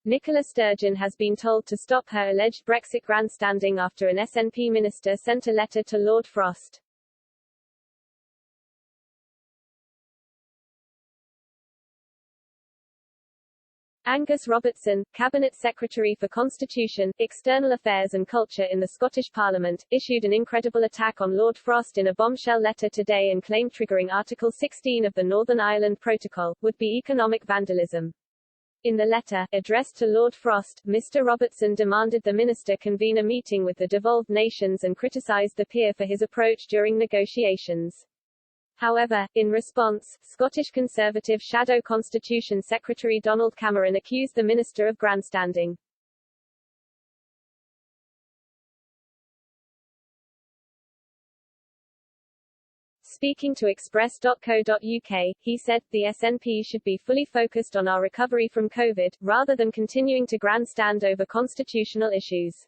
Nicola Sturgeon has been told to stop her alleged Brexit grandstanding after an SNP minister sent a letter to Lord Frost. Angus Robertson, Cabinet Secretary for Constitution, External Affairs and Culture in the Scottish Parliament, issued an incredible attack on Lord Frost in a bombshell letter today and claimed triggering Article 16 of the Northern Ireland Protocol would be economic vandalism. In the letter, addressed to Lord Frost, Mr. Robertson demanded the minister convene a meeting with the devolved nations and criticised the peer for his approach during negotiations. However, in response, Scottish Conservative Shadow Constitution Secretary Donald Cameron accused the minister of grandstanding. Speaking to Express.co.uk, he said, "The SNP should be fully focused on our recovery from COVID, rather than continuing to grandstand over constitutional issues."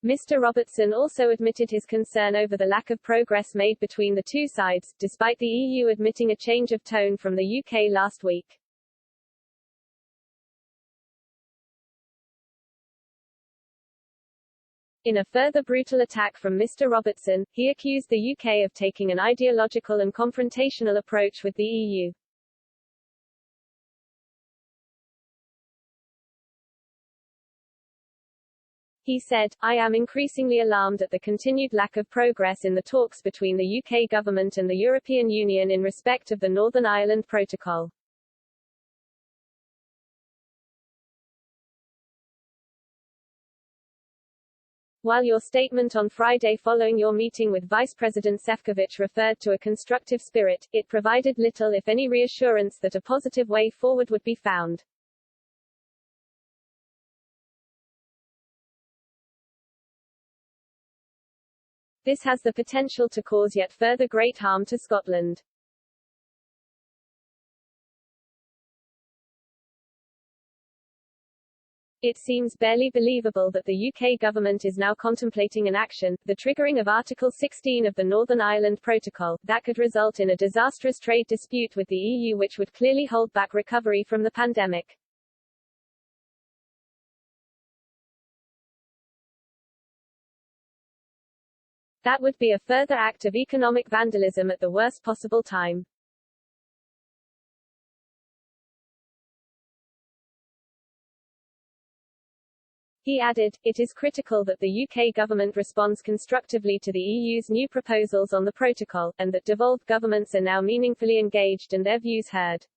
Mr. Robertson also admitted his concern over the lack of progress made between the two sides, despite the EU admitting a change of tone from the UK last week. In a further brutal attack from Mr. Robertson, he accused the UK of taking an ideological and confrontational approach with the EU. He said, "I am increasingly alarmed at the continued lack of progress in the talks between the UK government and the European Union in respect of the Northern Ireland Protocol." While your statement on Friday following your meeting with Vice President Šefčovič referred to a constructive spirit, it provided little if any reassurance that a positive way forward would be found. This has the potential to cause yet further great harm to Scotland. It seems barely believable that the UK government is now contemplating an action, the triggering of Article 16 of the Northern Ireland Protocol, that could result in a disastrous trade dispute with the EU which would clearly hold back recovery from the pandemic. That would be a further act of economic vandalism at the worst possible time. He added, "It is critical that the UK government responds constructively to the EU's new proposals on the protocol, and that devolved governments are now meaningfully engaged and their views heard."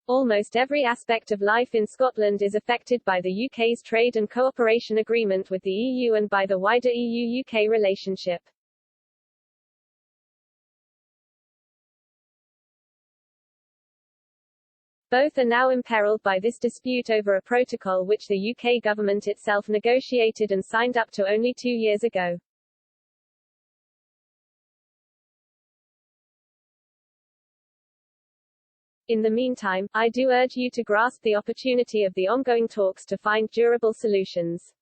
Almost every aspect of life in Scotland is affected by the UK's trade and cooperation agreement with the EU and by the wider EU-UK relationship. Both are now imperiled by this dispute over a protocol which the UK government itself negotiated and signed up to only 2 years ago. In the meantime, I do urge you to grasp the opportunity of the ongoing talks to find durable solutions.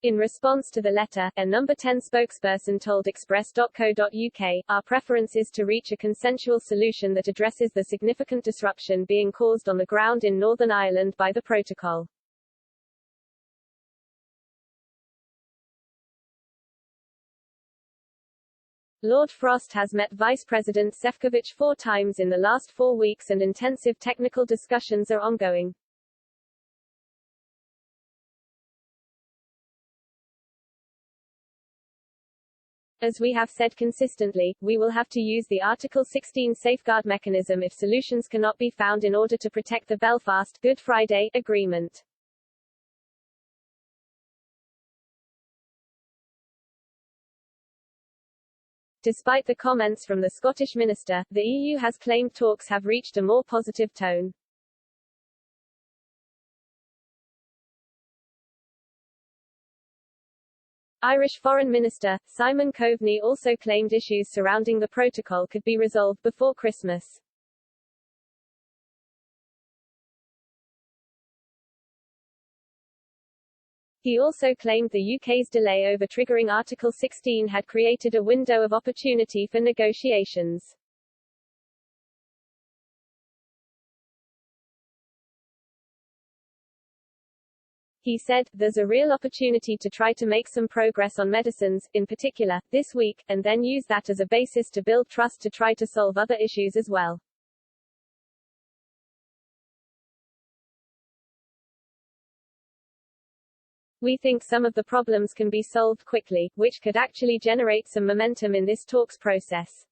In response to the letter, a No. 10 spokesperson told Express.co.uk, "Our preference is to reach a consensual solution that addresses the significant disruption being caused on the ground in Northern Ireland by the protocol." Lord Frost has met Vice President Šefčovič 4 times in the last 4 weeks and intensive technical discussions are ongoing. As we have said consistently, we will have to use the Article 16 safeguard mechanism if solutions cannot be found in order to protect the Belfast Good Friday Agreement. Despite the comments from the Scottish minister, the EU has claimed talks have reached a more positive tone. Irish Foreign Minister, Simon Coveney also claimed issues surrounding the protocol could be resolved before Christmas. He also claimed the UK's delay over triggering Article 16 had created a window of opportunity for negotiations. He said, "There's a real opportunity to try to make some progress on medicines, in particular, this week, and then use that as a basis to build trust to try to solve other issues as well." We think some of the problems can be solved quickly, which could actually generate some momentum in this talks process.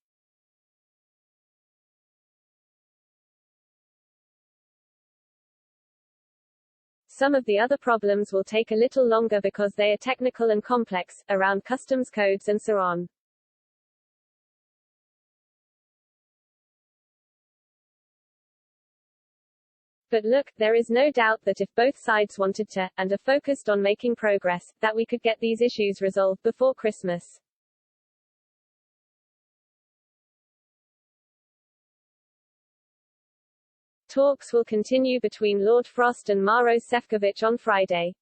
Some of the other problems will take a little longer because they are technical and complex, around customs codes and so on. But look, there is no doubt that if both sides wanted to, and are focused on making progress, that we could get these issues resolved before Christmas. Talks will continue between Lord Frost and Maros Sefcovic on Friday.